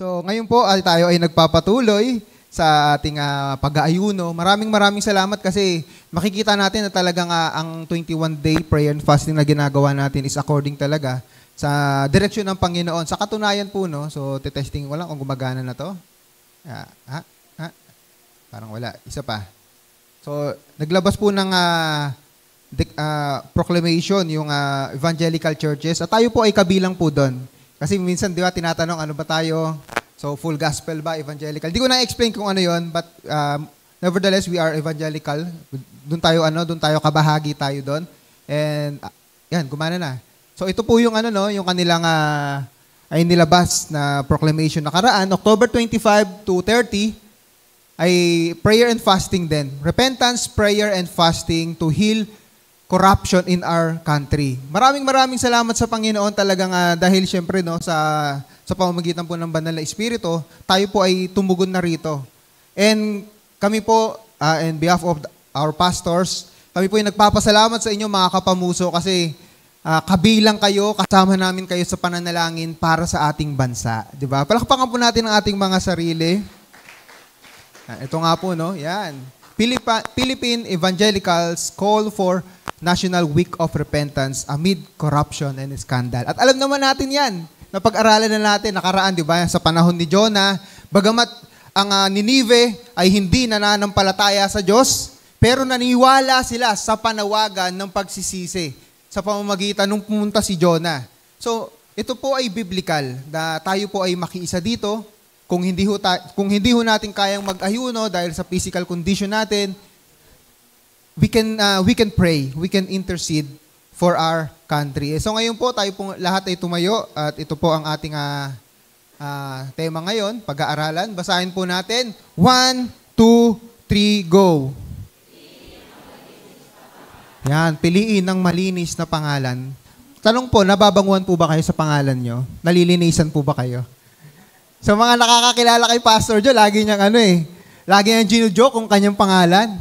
So ngayon po ay tayo ay nagpapatuloy sa ating pag-aayuno. Maraming salamat kasi makikita natin na talagang ang 21-day prayer and fasting na ginagawa natin is according talaga sa direksyon ng Panginoon. Sa katunayan po, no? So testing ko lang kung gumagana na to. Parang wala. Isa pa. So naglabas po ng proclamation yung evangelical churches at tayo po ay kabilang po doon. Kasi minsan, di ba, tinatanong, ano ba tayo? So, full gospel ba, evangelical? Di ko na-explain kung ano yon, but nevertheless, we are evangelical. Doon tayo kabahagi tayo doon. And, yan, gumana na. So, ito po yung yung kanilang ay nilabas na proclamation nakaraan. October 25 to 30 ay prayer and fasting din. Repentance, prayer, and fasting to heal corruption in our country. Maraming salamat sa Panginoon talagang dahil syempre sa pamamagitan po ng Banal na Espiritu, tayo po ay tumugon na rito. And kami po, in behalf of our pastors, kami po ay nagpapasalamat sa inyo mga kapamuso kasi kabilang kayo, kasama namin kayo sa pananalangin para sa ating bansa. Diba? Palakpakan po natin ang ating mga sarili. Ito nga po, no? Yan. Philippine Evangelicals call for National Week of Repentance amid corruption and scandal. At alam naman natin yan, napag-aralan na natin, nakaraan, di ba, sa panahon ni Jonah, bagamat ang Ninive ay hindi nananampalataya sa Diyos, pero naniwala sila sa panawagan ng pagsisisi sa pamamagitan nung pumunta si Jonah. So, ito po ay biblical, na tayo po ay makiisa dito, kung hindi ho natin kayang mag-ayuno dahil sa physical condition natin, we can pray, we can intercede for our country. So ngayon po, tayo po lahat ay tumayo at ito po ang ating tema ngayon, pag-aaralan. Basahin po natin. 1, 2, 3, go. Yan, piliin ng malinis na pangalan. Tanong po, nababanguhan po ba kayo sa pangalan nyo? Nalilinisan po ba kayo? So mga nakakakilala kay Pastor Joe, lagi niyang lagi niyang ginujoke kung kanyang pangalan.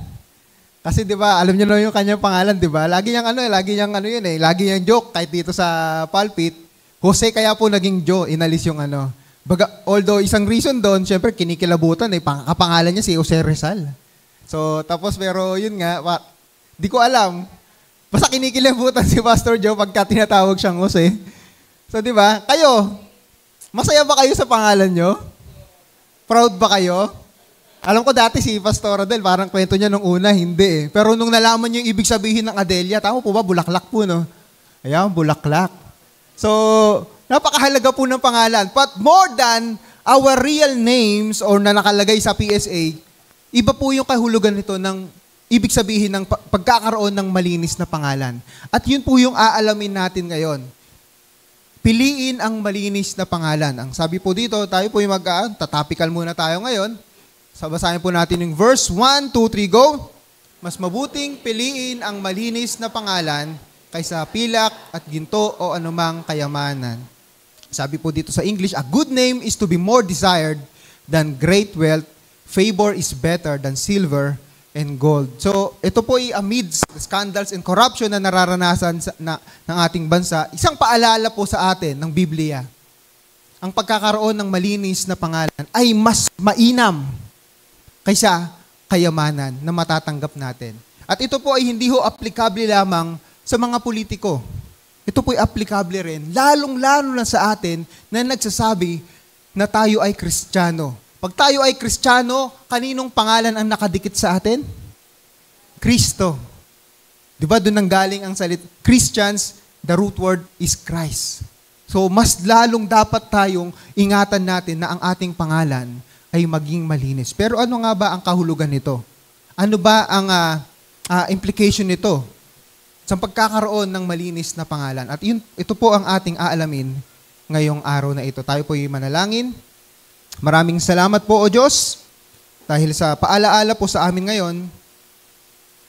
Kasi 'di ba, alam niyo na yung kanyang pangalan, 'di ba? Lagi niyang lagi niyang joke kahit dito sa pulpit. Jose kaya po naging Joe, inalis yung although isang reason doon, syempre kinikilabutan kapangalan niya si Jose Rizal. So tapos pero yun nga, di ko alam. Basta kinikilabutan si Pastor Joe pagka tinatawag siyang Jose. So 'di ba? Kayo, masaya ba kayo sa pangalan nyo? Proud ba kayo? Alam ko dati si Pastor Adel, parang kwento niya nung una, hindi eh. Pero nung nalaman niyo yung ibig sabihin ng Adelia, tama po ba? Bulaklak po, no? Ayan, bulaklak. So, napakahalaga po ng pangalan. But more than our real names or na nakalagay sa PSA, iba po yung kahulugan nito ng ibig sabihin ng pagkakaroon ng malinis na pangalan. At yun po yung aalamin natin ngayon. Piliin ang malinis na pangalan. Ang sabi po dito, tayo po yung tatopical muna tayo ngayon. Basahin po natin yung verse 1, 2, 3, go. Mas mabuting piliin ang malinis na pangalan kaysa pilak at ginto o anumang kayamanan. Sabi po dito sa English, a good name is to be more desired than great wealth. Favor is better than silver and gold. So, ito po ay amidst scandals and corruption na nararanasan ng ating bansa. Isang paalala po sa atin ng Biblia. Ang pagkakaroon ng malinis na pangalan ay mas mainam kaysa kayamanan na matatanggap natin. At ito po ay hindi ho applicable lamang sa mga politiko. Ito po ay applicable rin, lalong-lalo na sa atin na nagsasabi na tayo ay Kristiyano. Pag tayo ay Kristiyano, kaninong pangalan ang nakadikit sa atin? Kristo. Di ba doon nanggaling ang salit? Christians, the root word is Christ. So mas lalong dapat tayong ingatan natin na ang ating pangalan ay maging malinis. Pero ano nga ba ang kahulugan nito? Ano ba ang implication nito sa pagkakaroon ng malinis na pangalan? At ito po ang ating aalamin ngayong araw na ito. Tayo po ay manalangin. Maraming salamat po, O Diyos, dahil sa paalaala po sa amin ngayon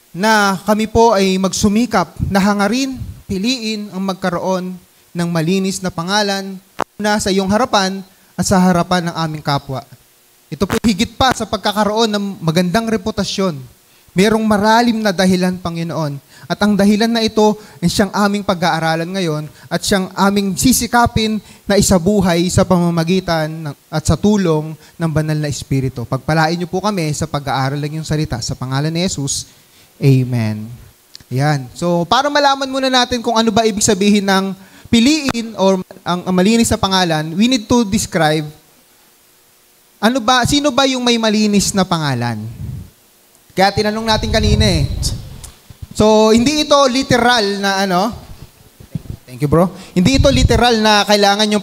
na kami po ay magsumikap na hangarin, piliin ang magkaroon ng malinis na pangalan na sa iyong harapan at sa harapan ng aming kapwa. Ito po higit pa sa pagkakaroon ng magandang reputasyon Merong maralim na dahilan, Panginoon. At ang dahilan na ito ay siyang aming pag-aaralan ngayon at siyang aming sisikapin na isabuhay sa pamamagitan at sa tulong ng Banal na Espiritu. Pagpalain niyo po kami sa pag-aaral ng iyong salita. Sa pangalan ni Jesus, Amen. Yan. So, para malaman muna natin kung ano ba ibig sabihin ng piliin or ang malinis na pangalan, we need to describe sino ba yung may malinis na pangalan? Kaya tinanong natin kanina eh. So, hindi ito literal na thank you bro. Hindi ito literal na kailangan yung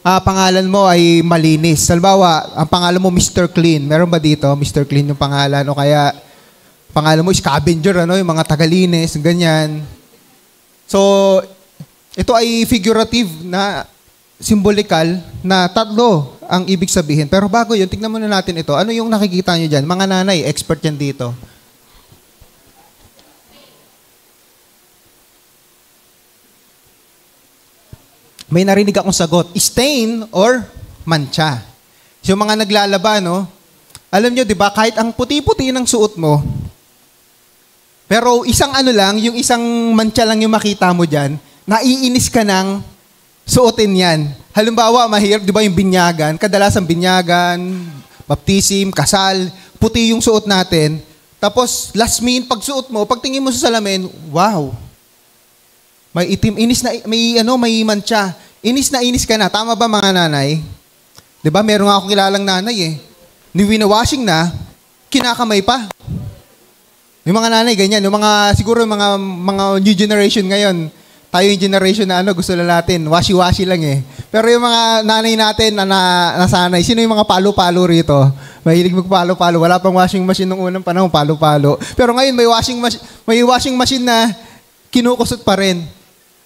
pangalan mo ay malinis. Halimbawa, ang pangalan mo Mr. Clean. Meron ba dito? Mr. Clean yung pangalan. O kaya, pangalan mo scavenger, yung mga tagalinis, ganyan. So, ito ay figurative na symbolikal na tatlo ang ibig sabihin. Pero bago yun, tignan muna natin ito. Ano yung nakikita nyo dyan? Mga nanay, expert yan dito. May narinig akong sagot, stain or mancha. Yung mga naglalaba, alam nyo, di ba, kahit ang puti-puti ng suot mo, pero isang yung isang mancha lang yung makita mo dyan, naiinis ka ng suotin yan. Halimbawa, mahirap, di ba yung binyagan? Kadalasan binyagan, baptism, kasal, puti yung suot natin. Tapos, last minute, pag suot mo, pagtingin mo sa salamin, wow, may itim, may mancha. Inis ka na. Tama ba mga nanay? Di ba, meron nga akong kilalang nanay eh. Washing na, kinakamay pa. Yung mga nanay, ganyan. Siguro yung mga new generation ngayon, tayo yung generation na gusto na natin, washi-washi lang eh. Pero yung mga nanay natin na nasanay, sino yung mga palo-palo rito? Mahilig magpalo-palo. Wala pang washing machine nung unang panahon, palo-palo. Pero ngayon may washing machine na kinukusot pa rin.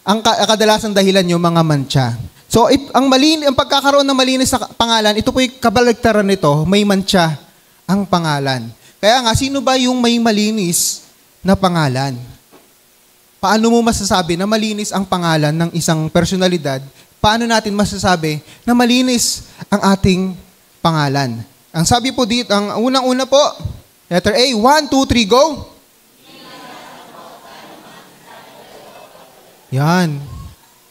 Ang kadalasang dahilan yung mga mancha. So, ang pagkakaroon ng malinis na pangalan, ito po yung kabaligtaran nito, may mancha ang pangalan. Kaya nga, sino ba yung may malinis na pangalan? Paano mo masasabi na malinis ang pangalan ng isang personalidad? Paano natin masasabi na malinis ang ating pangalan? Ang sabi po dito, ang unang-una po, letter A, 1, 2, 3, go! Yan.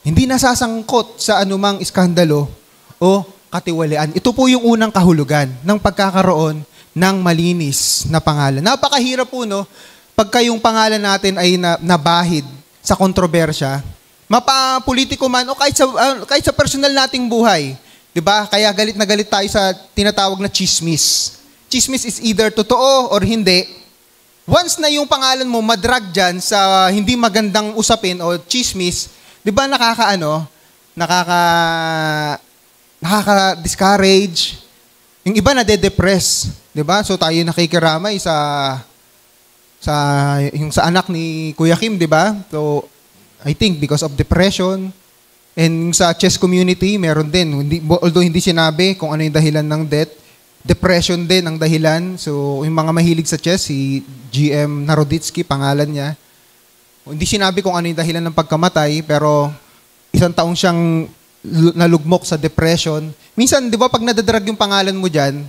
Hindi nasasangkot sa anumang iskandalo o katiwalian. Ito po yung unang kahulugan ng pagkakaroon ng malinis na pangalan. Napakahirap po, pagka yung pangalan natin ay nabahid sa kontrobersya, mapa-politiko man o kahit sa personal nating buhay. 'Di ba? Kaya galit na galit tayo sa tinatawag na chismis. Chismis is either totoo or hindi. Once na yung pangalan mo madrag dyan sa hindi magandang usapin o chismis, 'di ba nakaka-discourage. Yung iba nade-depress, 'di ba? So tayo nakikiramay sa anak ni Kuya Kim, 'di ba? So I think because of depression and sa chess community meron din, although hindi sinabi kung ano yung dahilan ng death, depression din ang dahilan. So yung mga mahilig sa chess, si GM Naroditsky pangalan niya. Hindi sinabi kung ano yung dahilan ng pagkamatay, pero isang taong siyang nalugmok sa depression. Minsan, 'di ba, pag nadadrag yung pangalan mo diyan,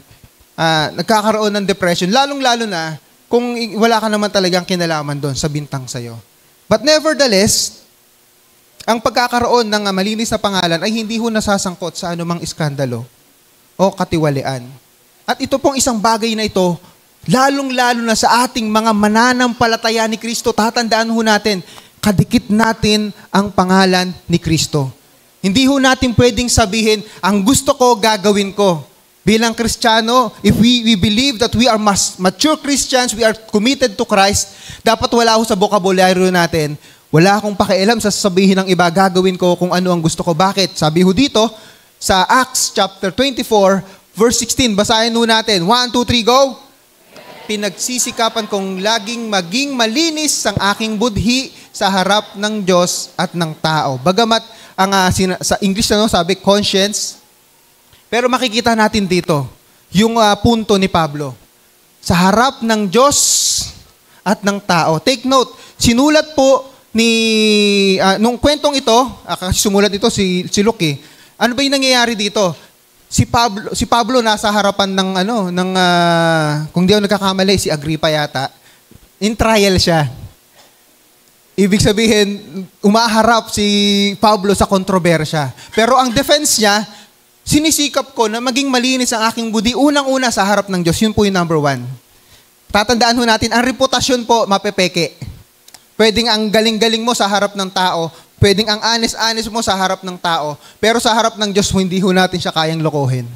nagkakaroon ng depression, lalong-lalo na kung wala ka naman talagang kinalaman doon sa bintang sa'yo. But nevertheless, ang pagkakaroon ng malinis na pangalan ay hindi ho nasasangkot sa anumang iskandalo o katiwalian. At ito pong isang bagay na ito, lalong-lalo na sa ating mga mananampalataya ni Kristo, tatandaan ho natin, kadikit natin ang pangalan ni Kristo. Hindi ho natin pwedeng sabihin, ang gusto ko, gagawin ko. Bilang Kristiyano, if we believe that we are mature Christians, we are committed to Christ, dapat wala ho sa bokabularyo natin, wala akong pakialam sa sasabihin ng iba, gagawin ko kung ano ang gusto ko. Bakit? Sabi ho dito, sa Acts chapter 24, verse 16, basahin ho natin. 1, 2, 3, go! Pinagsisikapan kong laging maging malinis ang aking budhi sa harap ng Diyos at ng tao. Bagamat sa English sabi conscience, pero makikita natin dito yung punto ni Pablo. Sa harap ng Diyos at ng tao. Take note, sinulat po nung kwentong ito, kasi sumulat ito si Luke eh. Ano ba yung nangyayari dito? Si Pablo nasa harapan ng kung di ako nagkakamali, si Agrippa yata. In trial siya. Ibig sabihin, umaharap si Pablo sa kontrobersya. Pero ang defense niya, sinisikap ko na maging malinis ang aking budi unang-una sa harap ng Diyos. Yun po yung number 1. Tatandaan ho natin, ang reputasyon po, mapepeke. Pwedeng ang galing-galing mo sa harap ng tao, pwedeng ang honest-honest mo sa harap ng tao, pero sa harap ng Diyos, hindi ho natin siya kayang lokohin.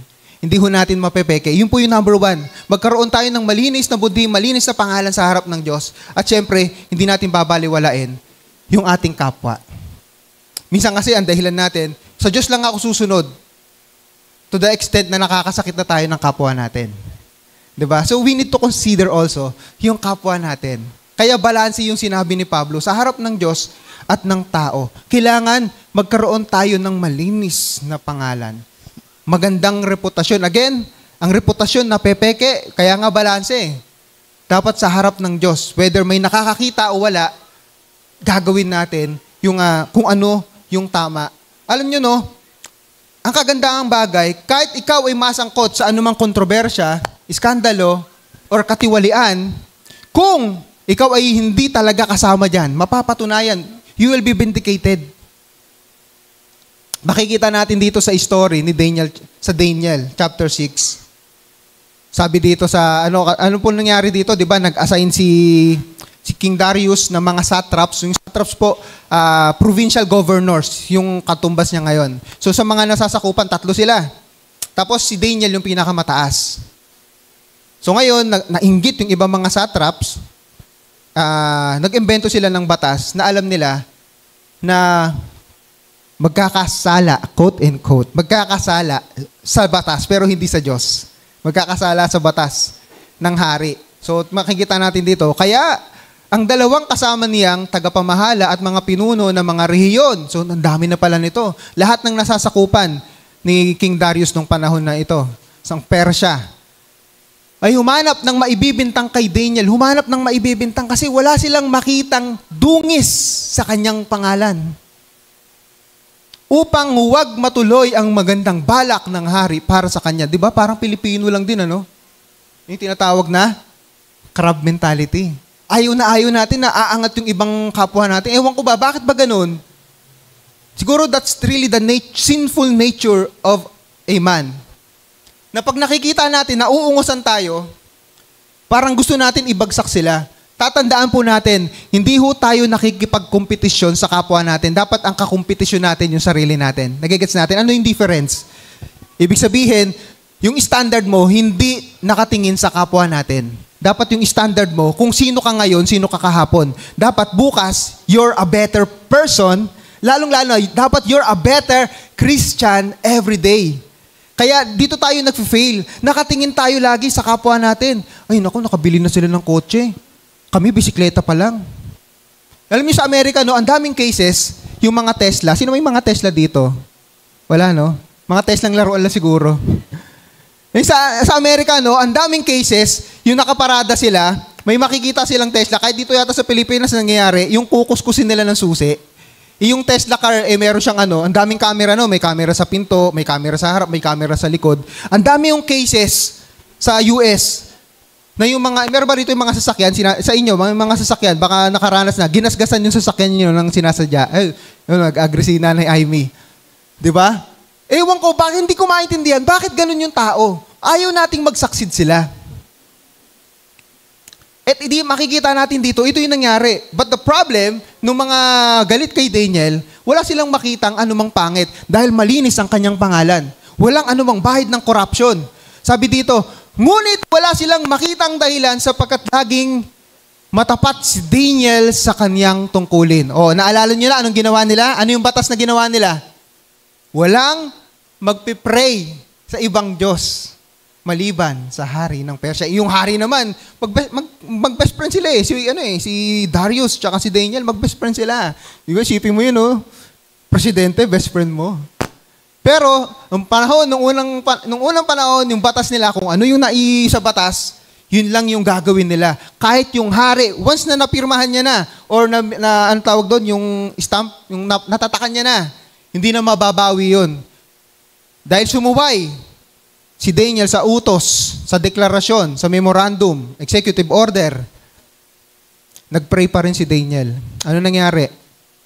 Hindi ho natin mapepeke. Yun po yung number 1. Magkaroon tayo ng malinis na budi, malinis na pangalan sa harap ng Diyos. At syempre, hindi natin babaliwalain yung ating kapwa. Minsan kasi ang dahilan natin, sa Diyos lang ako susunod to the extent na nakakasakit na tayo ng kapwa natin. Diba? So we need to consider also yung kapwa natin. Kaya balanse yung sinabi ni Pablo sa harap ng Diyos at ng tao. Kailangan magkaroon tayo ng malinis na pangalan. Magandang reputasyon. Again, ang reputasyon na pepeke, kaya nga balanse. Dapat sa harap ng Diyos, whether may nakakakita o wala, gagawin natin yung kung ano yung tama. Alam nyo no, ang kagandahang bagay, kahit ikaw ay masangkot sa anumang kontrobersya, iskandalo, or katiwalian, kung ikaw ay hindi talaga kasama dyan, mapapatunayan, you will be vindicated. Makikita natin dito sa story ni Daniel, sa Daniel chapter 6. Sabi dito sa ano po nangyari dito, 'di ba? Nag-assign si King Darius ng mga satraps. Yung satraps po, provincial governors, yung katumbas niya ngayon. So sa mga nasasakupan, 3 sila. Tapos si Daniel yung pinakamataas. So ngayon, nainggit yung ibang mga satraps, nag-imbento sila ng batas na alam nila na magkakasala, quote and quote, magkakasala sa batas pero hindi sa Diyos. Magkakasala sa batas ng hari. So makikita natin dito, kaya ang dalawang kasama niyang tagapamahala at mga pinuno ng mga rehiyon, so ang dami na pala nito, lahat ng nasasakupan ni King Darius nung panahon na ito, isang Persya, ay humanap ng maibibintang kay Daniel, humanap ng maibibintang kasi wala silang makitang dungis sa kanyang pangalan. Upang huwag matuloy ang magandang balak ng hari para sa kanya. Di ba? Parang Pilipino lang din, ano? Yung tinatawag na crab mentality. Ayaw natin na aangat yung ibang kapwa natin. Ewan ko ba, bakit ba ganun? Siguro that's really the sinful nature of a man. Na pag nakikita natin na uungusan tayo, parang gusto natin ibagsak sila. Tatandaan po natin, hindi ho tayo nakikipagkompetisyon sa kapwa natin. Dapat ang kakompetisyon natin yung sarili natin. Nagigets natin? Ano yung difference? Ibig sabihin, yung standard mo, hindi nakatingin sa kapwa natin. Dapat yung standard mo, kung sino ka ngayon, sino ka kahapon. Dapat bukas, you're a better person. Lalong-lalo, dapat you're a better Christian every day. Kaya dito tayo nag-fail. Nakatingin tayo lagi sa kapwa natin. Ay naku, nakabili na sila ng kotse. Kami, bisikleta pa lang. Alam niyo sa Amerika, no, ang daming cases, yung mga Tesla. Sino may mga Tesla dito? Wala, no? Mga Teslang laruan lang siguro. Sa Amerika, no, ang daming cases, yung nakaparada sila, may makikita silang Tesla. Kahit dito yata sa Pilipinas nangyayari, yung kukuskusin nila ng susi. Yung Tesla car, meron siyang ang daming camera, no? May camera sa pinto, may camera sa harap, may camera sa likod. Ang dami yung cases sa US na yung mga, meron ba rito yung mga sasakyan, sa inyo, mga sasakyan, baka nakaranas na, ginasgasan yung sasakyan nyo ng sinasadya. Nag-agree si Nanay Aimee. Di ba? Ewan ko, bakit hindi ko maintindihan, bakit ganun yung tao? Ayaw nating mag-succeed sila. At hindi makikita natin dito, ito yung nangyari. But the problem, nung mga galit kay Daniel, wala silang makitang anumang pangit dahil malinis ang kanyang pangalan. Walang anumang bahid ng corruption. Sabi dito, ngunit wala silang makitang dahilan sapagkat laging matapat si Daniel sa kanyang tungkulin. Naalala nyo na anong ginawa nila? Ano yung batas na ginawa nila? Walang magpipray sa ibang Diyos maliban sa hari ng Persya. Yung hari naman, mag-best friend sila eh. Si Darius tsaka si Daniel, mag-best friend sila. Diba, isipin mo yun, presidente, best friend mo. Pero, nung unang panahon, yung batas nila, kung ano yung sa batas, yun lang yung gagawin nila. Kahit yung hari, once na napirmahan niya na, or ano tawag doon, yung stamp, yung natatakan niya na, hindi na mababawi yun. Dahil sumuway si Daniel sa utos, sa deklarasyon, sa memorandum, executive order, nagpray pa rin si Daniel. Ano nangyari?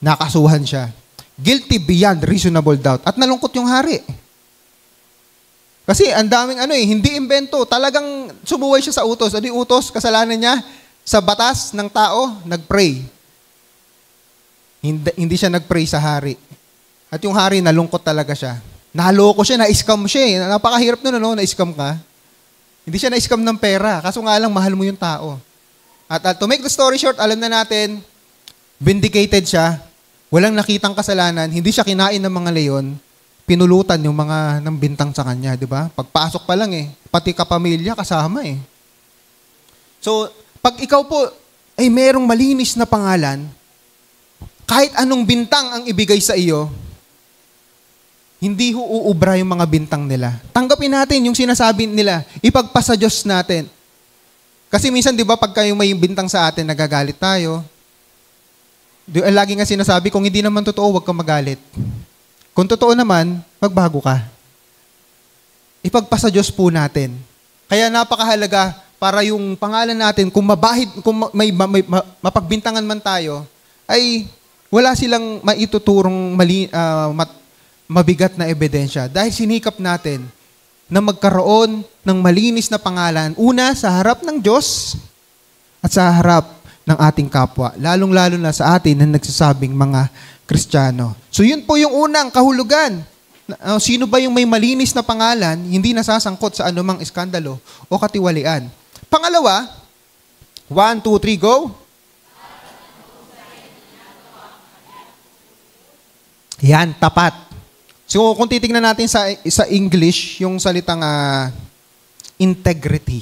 Nakasuhan siya. Guilty beyond reasonable doubt. At nalungkot yung hari. Kasi ang daming hindi imbento. Talagang sumuway siya sa utos. Ano yung utos? Kasalanan niya sa batas ng tao, nagpray. Hindi siya nagpray sa hari. At yung hari, nalungkot talaga siya. Naloko siya, na-scam siya eh. Napakahirap nun, na-scam ka. Hindi siya na-scam ng pera. Kaso nga lang, mahal mo yung tao. At to make the story short, alam na natin, vindicated siya. Walang nakitang kasalanan. Hindi siya kinain ng mga leon. Pinulutan yung mga nang bintang sa kanya, di ba? Pagpasok pa lang pati kapamilya kasama So, pag ikaw po ay merong malinis na pangalan, kahit anong bintang ang ibigay sa iyo, hindi uubra yung mga bintang nila. Tanggapin natin yung sinasabi nila. Ipagpasa Diyos natin. Kasi minsan, di ba, pagka yung may bintang sa atin, nagagalit tayo. Lagi nga sinasabi, kung hindi naman totoo, huwag kang magalit. Kung totoo naman, magbago ka. Ipagpasa Diyos po natin. Kaya napakahalaga para yung pangalan natin, kung may mapagbintangan man tayo, ay wala silang maituturong mabigat na ebidensya. Dahil sinikap natin na magkaroon ng malinis na pangalan, una sa harap ng Diyos at sa harap ng ating kapwa, lalong-lalo na sa atin na nagsasabing mga Kristiyano. So yun po yung unang kahulugan. Sino ba yung may malinis na pangalan, hindi nasasangkot sa anumang iskandalo o katiwalian. Pangalawa, 1, 2, 3, go. Yan, tapat. So kung titingnan natin sa English, yung salitang integrity.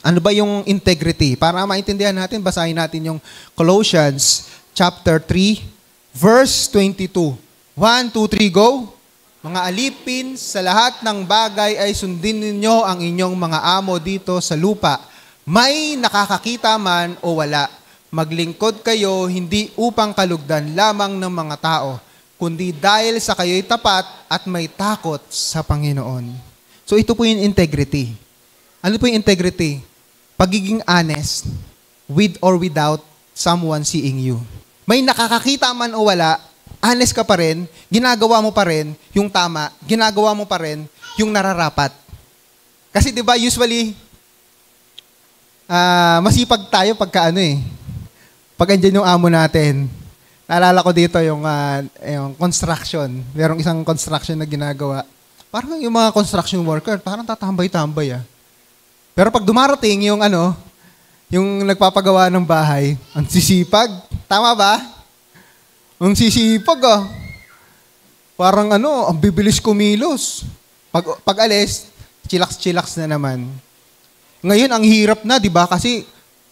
Ano ba yung integrity? Para maintindihan natin, basahin natin yung Colossians chapter 3, verse 22. 1, 2, 3, go. Mga alipin, sa lahat ng bagay ay sundin ninyo ang inyong mga amo dito sa lupa. May nakakakita man o wala. Maglingkod kayo hindi upang kalugdan lamang ng mga tao, kundi dahil sa kayo'y tapat at may takot sa Panginoon. So ito po yung integrity. Ano po yung integrity? Pagiging honest with or without someone seeing you. May nakakakita man o wala, honest ka pa rin, ginagawa mo pa rin yung tama, ginagawa mo pa rin yung nararapat. Kasi 'di ba usually masipag tayo pagka pag andyan yung amo natin. Naalala ko dito yung construction. Merong isang construction na ginagawa. Parang yung mga construction worker, parang tatambay-tambay Pero pag dumarating yung yung nagpapagawa ng bahay, ang sisipag. Tama ba? Ang sisipag Parang ang bibilis kumilos. Pag alis, chillax na naman. Ngayon, ang hirap na, di ba? Kasi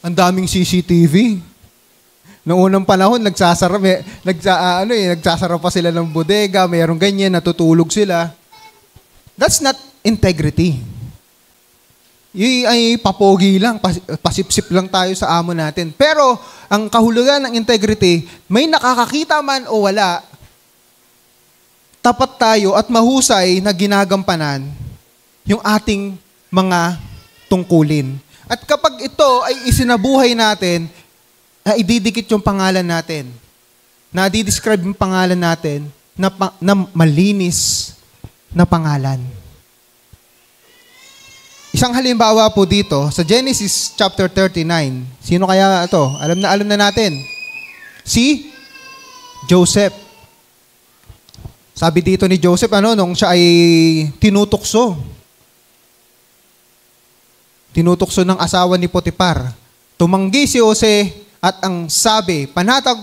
ang daming CCTV. Noong unang panahon, nagsasara pa sila ng bodega, mayroong ganyan, natutulog sila. That's not integrity. Yung ay papogi lang, pasipsip lang tayo sa amo natin. Pero, ang kahulugan ng integrity, may nakakakita man o wala, tapat tayo at mahusay na ginagampanan yung ating mga tungkulin. At kapag ito ay isinabuhay natin, ididikit yung pangalan natin. Na di-describe yung pangalan natin na malinis na pangalan. Isang halimbawa po dito, sa Genesis chapter 39. Sino kaya ito? Alam na natin. Si Joseph. Sabi dito ni Joseph, nung siya ay tinutokso ng asawa ni Potiphar. Tumanggi si Jose at ang sabi, panatag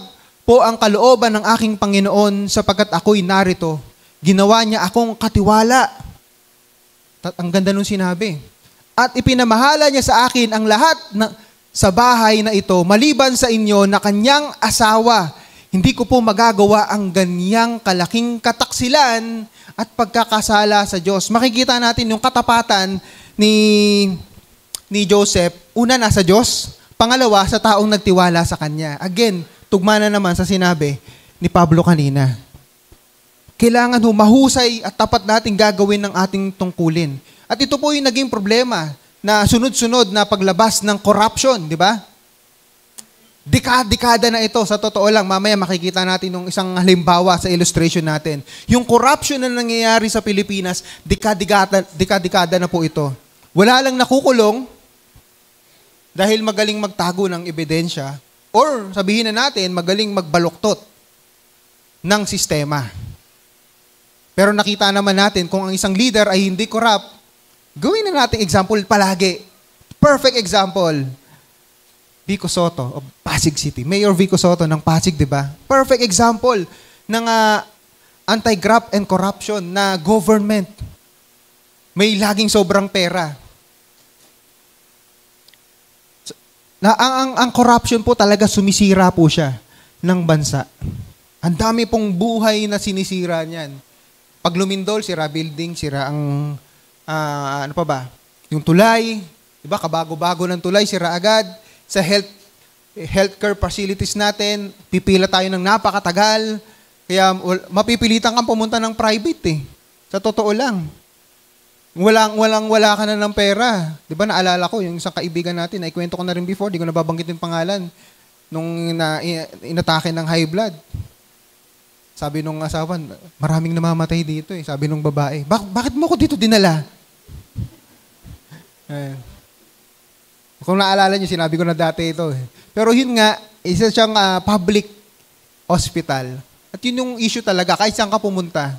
po ang kalooban ng aking Panginoon sapagkat ako'y narito. Ginawa niya akong katiwala. Ang ganda nung sinabi. At ipinamahala niya sa akin ang lahat sa bahay na ito, maliban sa inyo na kanyang asawa. Hindi ko po magagawa ang ganyang kalaking kataksilan at pagkakasala sa Diyos. Makikita natin yung katapatan ni Joseph. Una, nasa Diyos. Pangalawa, sa taong nagtiwala sa kanya. Again, tugma na naman sa sinabi ni Pablo kanina. Kailangan mahusay at tapat natin gagawin ng ating tungkulin. At ito po yung naging problema na sunod-sunod na paglabas ng corruption, di ba? Dekada na ito, sa totoo lang, mamaya makikita natin yung isang halimbawa sa illustration natin. Yung corruption na nangyayari sa Pilipinas, dekada na po ito. Wala lang nakukulong dahil magaling magtago ng ebidensya or sabihin na natin, magaling magbaluktot ng sistema. Pero nakita naman natin kung ang isang leader ay hindi corrupt, gawin na natin example palagi. Perfect example. Vico Sotto of Pasig City. Mayor Vico Sotto ng Pasig, di ba? Perfect example ng anti-graft and corruption na government. May laging sobrang pera. Ang corruption po talaga sumisira po siya ng bansa. Ang dami pong buhay na sinisira niyan. Pag lumindol, sira building, sira ang, ano pa ba? Yung tulay, di ba? Kabago-bago ng tulay, sira agad. Sa healthcare facilities natin, pipila tayo ng napakatagal. Kaya mapipilitan kang pumunta ng private eh. Sa totoo lang. Wala ka na ng pera. Di ba naalala ko, yung isang kaibigan natin, naikwento ko na rin before, di ko nababanggit yung pangalan, nung inatake ng high blood. Sabi nung asawa, maraming namamatay dito eh. Sabi nung babae, bakit mo ko dito dinala? Kung naalala niyo, sinabi ko na dati ito. Pero yun nga, isa siyang public hospital. At yun yung issue talaga, kahit saan ka pumunta,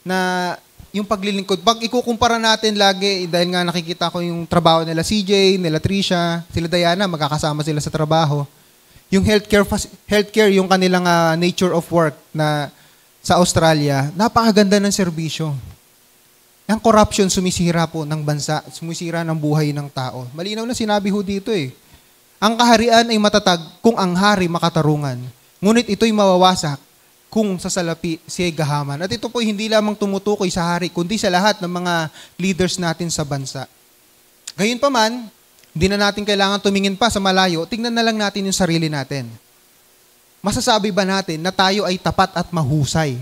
na yung paglilingkod. Pag ikukumpara natin lagi, dahil nga nakikita ko yung trabaho nila CJ, nila Trisha, sila Diana, magkakasama sila sa trabaho. Yung healthcare, yung kanilang nature of work na sa Australia, napakaganda ng serbisyo. Ang corruption sumisira po ng bansa, sumisira ng buhay ng tao. Malinaw na sinabi ho dito eh. Ang kaharian ay matatag kung ang hari makatarungan. Ngunit ito'y mawawasak kung sa salapi siya'y gahaman. At ito po hindi lamang tumutukoy sa hari, kundi sa lahat ng mga leaders natin sa bansa. Gayunpaman, hindi na natin kailangan tumingin pa sa malayo, tingnan na lang natin yung sarili natin. Masasabi ba natin na tayo ay tapat at mahusay?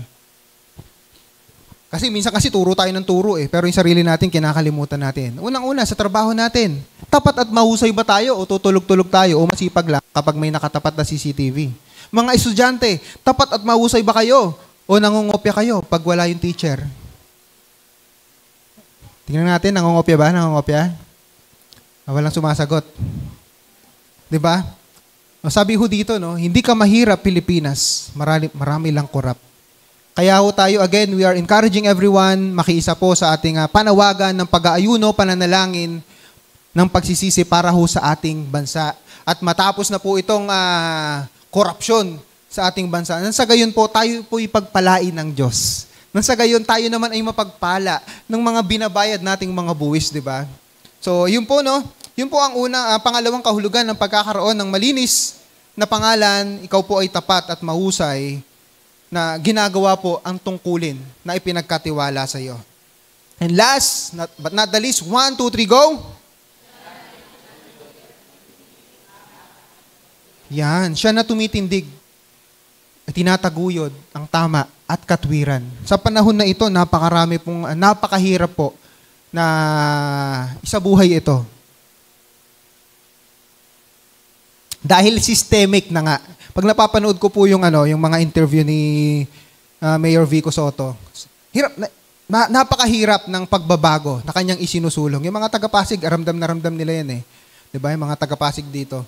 Kasi minsan turo tayo ng turo eh, pero yung sarili natin kinakalimutan natin. Unang-una, sa trabaho natin, tapat at mahusay ba tayo o tutulog-tulog tayo o masipag lang kapag may nakatapat na CCTV? Mga estudyante, tapat at mahusay ba kayo o nangungopya kayo pag wala yung teacher? Tingnan natin, nangungopya ba? Nangungopya? Walang sumasagot. 'Di ba? Sabi ho dito, no, hindi ka mahirap Pilipinas, marami lang corrupt. Kaya ho tayo, again, we are encouraging everyone, makiisa po sa ating panawagan ng pag-aayuno, pananalangin ng pagsisisi para ho sa ating bansa. At matapos na po itong korupsyon sa ating bansa, nang sa gayon po, tayo po ipagpalain ng Diyos. Nang sa gayon, tayo naman ay mapagpala ng mga binabayad nating mga buwis, di ba? So, yun po, no? Yun po ang pangalawang kahulugan ng pagkakaroon ng malinis na pangalan, ikaw po ay tapat at mahusay, na ginagawa po ang tungkulin na ipinagkatiwala sa iyo. And last, but not the least, 1, 2, 3, go! Yan, siya na tumitindig at tinataguyod ang tama at katwiran. Sa panahon na ito, napakahirap po na isabuhay ito. Dahil systemic na nga. Pag napapanood ko po yung mga interview ni Mayor Vico Sotto, napakahirap ng pagbabago na kanyang isinusulong. Yung mga taga-Pasig, ramdam na ramdam nila yan eh. 'Di ba? Yung mga taga-Pasig dito.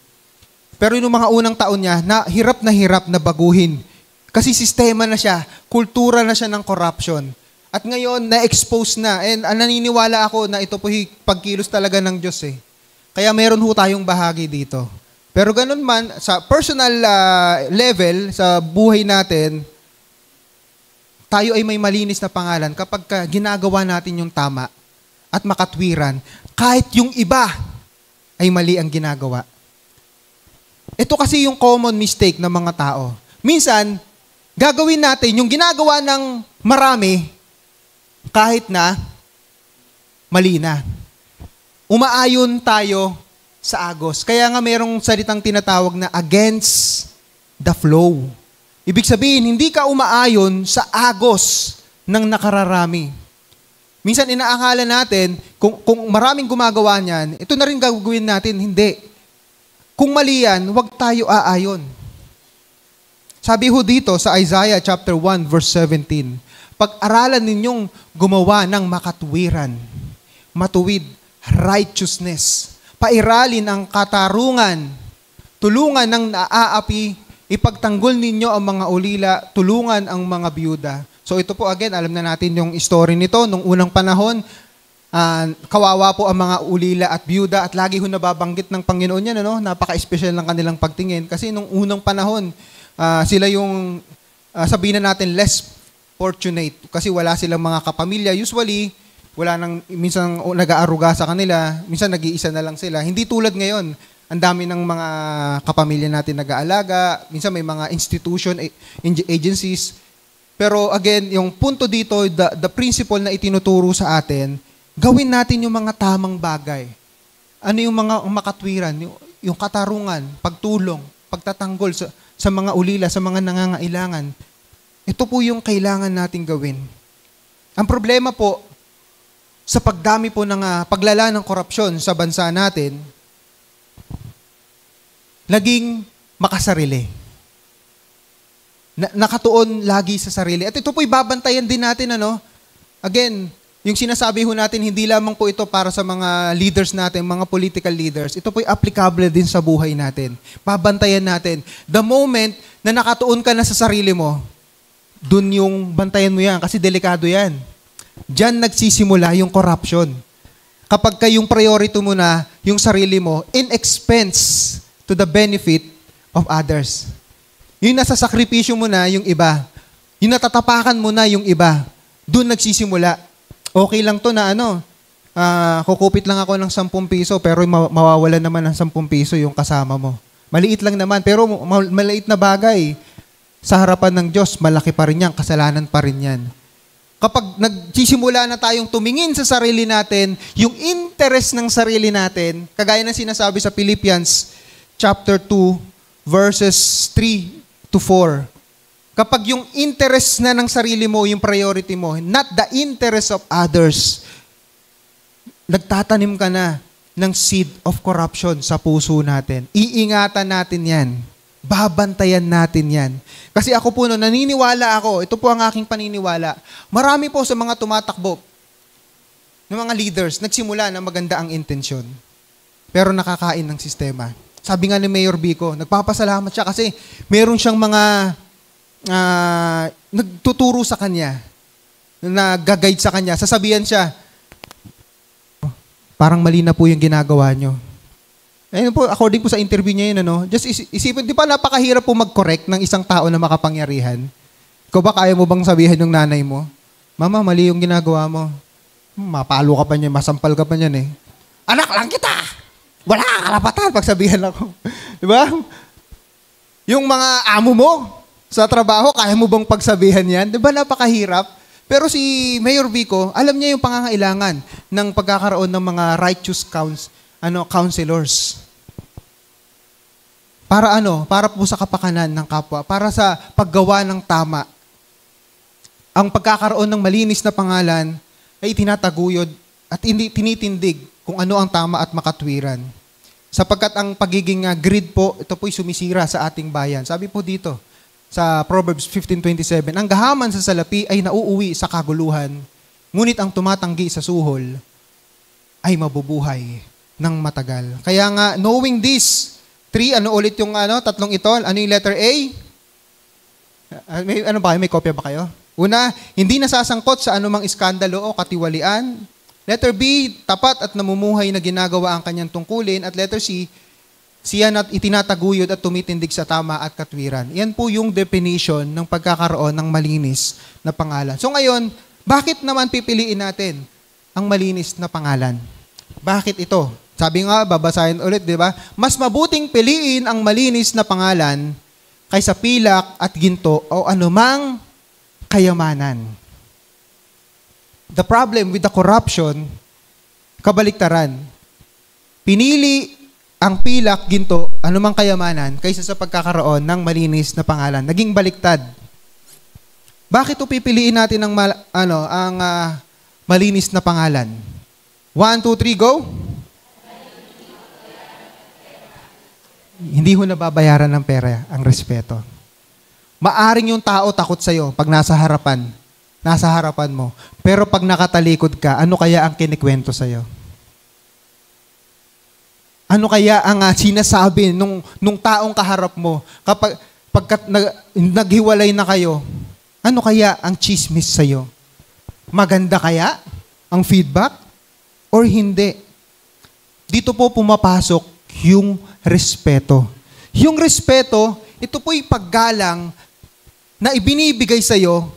Pero yung mga unang taon niya, hirap na baguhin. Kasi sistema na siya, kultura na siya ng corruption. At ngayon, na-expose na. And naniniwala ako na ito po pagkilos talaga ng Diyos eh. Kaya meron ho tayong bahagi dito. Pero ganun man, sa personal level, sa buhay natin, tayo ay may malinis na pangalan kapag ginagawa natin yung tama at makatwiran, kahit yung iba ay mali ang ginagawa. Ito kasi yung common mistake ng mga tao. Minsan, gagawin natin yung ginagawa ng marami, kahit na mali na. Umaayon tayo sa agos. Kaya nga merong salitang tinatawag na against the flow. Ibig sabihin, hindi ka umaayon sa agos ng nakararami. Minsan inaakala natin, kung maraming gumagawa niyan, ito na rin gagawin natin. Hindi. Kung mali yan, huwag tayo aayon. Sabi ho dito sa Isaiah chapter 1 verse 17, pag-aralan ninyong gumawa ng makatwiran, matuwid, righteousness, pairalin ang katarungan, tulungan ng naaapi, ipagtanggol ninyo ang mga ulila, tulungan ang mga byuda. So ito po again, alam na natin yung story nito. Nung unang panahon, kawawa po ang mga ulila at byuda at lagi ho nababanggit ng Panginoon yan, ano? Napaka-espesyal ng kanilang pagtingin. Kasi nung unang panahon, sila yung, sabihin na natin, less fortunate. Kasi wala silang mga kapamilya. Usually, wala nang, minsan nag-aaruga sa kanila, minsan nag-iisa na lang sila. Hindi tulad ngayon, ang dami ng mga kapamilya natin nag-aalaga, minsan may mga institution, agencies. Pero again, yung punto dito, the principle na itinuturo sa atin, gawin natin yung mga tamang bagay. Ano yung mga makatwiran, yung katarungan, pagtulong, pagtatanggol sa mga ulila, sa mga nangangailangan. Ito po yung kailangan nating gawin. Ang problema po, sa pagdami po ng paglala ng korupsyon sa bansa natin, naging makasarili. Nakatuon lagi sa sarili. At ito po'y babantayan din natin, ano? Again, yung sinasabi ho natin, hindi lamang po ito para sa mga leaders natin, mga political leaders. Ito po'y applicable din sa buhay natin. Babantayan natin. The moment na nakatuon ka na sa sarili mo, dun yung bantayan mo yan kasi delikado yan. Diyan nagsisimula yung corruption. Kapag kayong priority mo na yung sarili mo, in expense to the benefit of others. Yung nasa sakripisyo mo na yung iba. Yung natatapakan mo na yung iba. Doon nagsisimula. Okay lang to na kukupit lang ako ng 10 piso pero mawawala naman ng 10 piso yung kasama mo. Maliit lang naman pero maliit na bagay. Sa harapan ng Diyos, malaki pa rin yan. Kasalanan pa rin yan. Kapag nagsisimula na tayong tumingin sa sarili natin, yung interest ng sarili natin, kagaya ng sinasabi sa Philippians chapter 2, verses 3 to 4. Kapag yung interest na ng sarili mo, yung priority mo, not the interest of others, nagtatanim ka na ng seed of corruption sa puso natin. Iingatan natin yan. Babantayan natin yan. Kasi ako po, naniniwala ako, ito po ang aking paniniwala, marami po sa mga tumatakbo ng mga leaders, nagsimula na maganda ang intensyon, pero nakakain ng sistema. Sabi nga ni Mayor Vico, nagpapasalamat siya kasi meron siyang mga nagtuturo sa kanya, nag-guide sa kanya, sasabihan siya, parang mali na po yung ginagawa nyo. Ayun po, according po sa interview niya yun, just isipin, di ba napakahirap po mag-correct ng isang tao na makapangyarihan? Ikaw ba kaya mo bang sabihin ng nanay mo, Mama, mali yung ginagawa mo. Mapalo ka pa niyan, masampal ka pa niyan eh. Anak lang kita! Wala kang karapatan pag sabihan ako. Di ba? Yung mga amo mo sa trabaho, kaya mo bang pagsabihan yan? Di ba napakahirap? Pero si Mayor Vico, alam niya yung pangangailangan ng pagkakaroon ng mga righteous counselors. Para Para po sa kapakanan ng kapwa, para sa paggawa ng tama. Ang pagkakaroon ng malinis na pangalan ay tinataguyod at hindi tinitindig kung ano ang tama at makatwiran. Sapagkat ang pagiging greed po, ito po'y sumisira sa ating bayan. Sabi po dito sa Proverbs 15:27, ang gahaman sa salapi ay nauuwi sa kaguluhan, ngunit ang tumatanggi sa suhol ay mabubuhay ng matagal. Kaya nga, knowing this, ulit yung tatlong ito? Ano yung letter A? May kopya ba kayo? Una, hindi nasasangkot sa anumang iskandalo o katiwalian. Letter B, tapat at namumuhay na ginagawa ang kanyang tungkulin. At letter C, siya itinataguyod at tumitindig sa tama at katwiran. Yan po yung definition ng pagkakaroon ng malinis na pangalan. So ngayon, bakit naman pipiliin natin ang malinis na pangalan? Bakit ito? Sabi nga, babasahin ulit, di ba? Mas mabuting piliin ang malinis na pangalan kaysa pilak at ginto o anumang kayamanan. The problem with the corruption, kabaliktaran. Pinili ang pilak, ginto, anumang kayamanan kaysa sa pagkakaroon ng malinis na pangalan. Naging baliktad. Bakit ito pipiliin natin ang malinis na pangalan? 1, 2, 3, go! Hindi ho nababayaran ng pera ang respeto. Maaring yung tao takot sa'yo pag nasa harapan mo. Pero pag nakatalikod ka, ano kaya ang kinikwento sa'yo? Ano kaya ang sinasabi nung taong kaharap mo kapag naghiwalay na kayo? Ano kaya ang chismis sa'yo? Maganda kaya ang feedback or hindi? Dito po pumapasok yung respeto. Yung respeto, ito po'y paggalang na ibinibigay sa'yo,